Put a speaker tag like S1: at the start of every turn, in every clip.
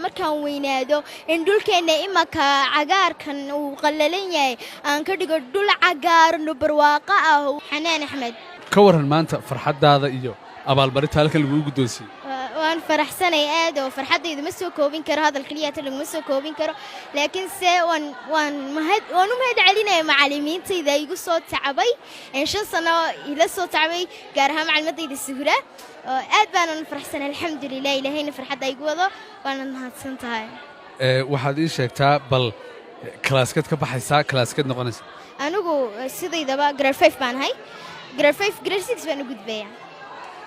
S1: markaan weynaado in dhulkeena imaka cagaarkan uu qallalan yahay aan ka dhigo dhul cagaaran oo barwaaqo ah. Xanaan Axmed,
S2: ka waran maanta farxadaada iyo abaalmarinta halkan lagu guddoonsiiyey.
S1: waan faraxsanay aad oo farxadaydu ma soo koobin karo hadal kaliya tan lagu ma soo koobin karo laakiin se waan u mahad celinaya macallimiintayda igu soo tacabay in 5 sano ila soo tacabay gaar ahaan macallimadayda Suhra aad baan faraxsanay alxamdulillah ilaahayna farxadda igu wado waan mahadsantahay.
S2: waxaad ii sheegtaa bal kalaaskad ka baxaysaa kalaaskad noqonaysa.
S1: anigu sidaydaba grade 5 baan ahay grade 5 grade 6 baan u gudbayaa.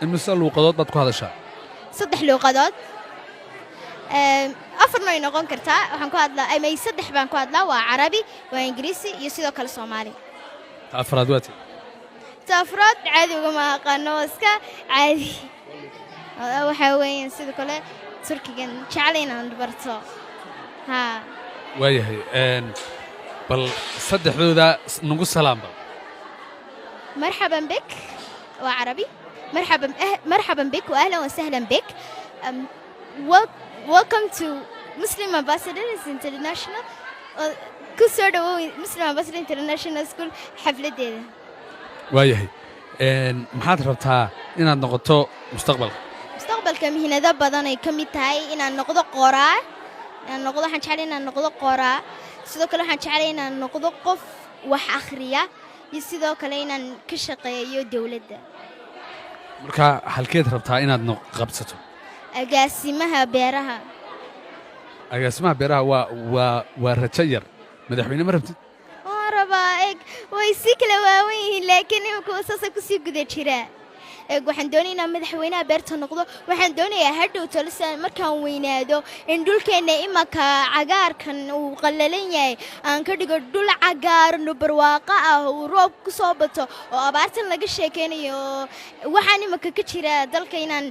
S2: imise luuqadood baad ku hadashaa.
S1: 3 luuqadood 4 ma noqon kartaa waxaan ku hadlaa ama 3 baan ku hadlaa waa Carabi waa Ingiriisi iyo sidoo kale Soomaali.
S2: afraad waati
S1: afraad caadi uga ma aqaano iska caadi waxa weeyaan sidoo kale Turkigan jecelayn aan barto ha
S2: waayahay bal saddexdooda nagu salaamba.
S1: مرحبا بك وعربي مرحبا بك واهلا وسهلا بك. Welcome to Muslim Ambassadors International كسر Muslim Ambassadors International School حفلتنا.
S2: waayahay maxaad rabtaa inaad noqoto
S1: mustaqbalka mihnada badan ay ka mid tahay inaan noqdo qoraa waxaan jeclahay inaan noqdo qoraa sidoo kale waxaan jeclahay inaan noqdo qof wax akhriya iyo sidoo kale inaan ka shaqeeyo dawladda.
S2: marka halkeed rabtaa inaad qabsato.
S1: agaasimaha beeraha
S2: waa rajo yar madaxweyne ma rabtid.
S1: waan rabaa way si kala waawan yihiin laakiin imika saasa ku sii guda jira waxaan doonayaa madaxweynaha beerta noqdo waxaan doonayaa hadhow talisan markaan weynaado in dhulkeena imaka cagaarkan uu qallalan yahay aan ka dhigo dhul cagaaran oo barwaaqo ah oo roob ku soo bato oo abaartan laga sheekeynayo waxaan imaka ka jira dalka inaan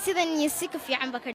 S1: sidan iyo si ka fiican ba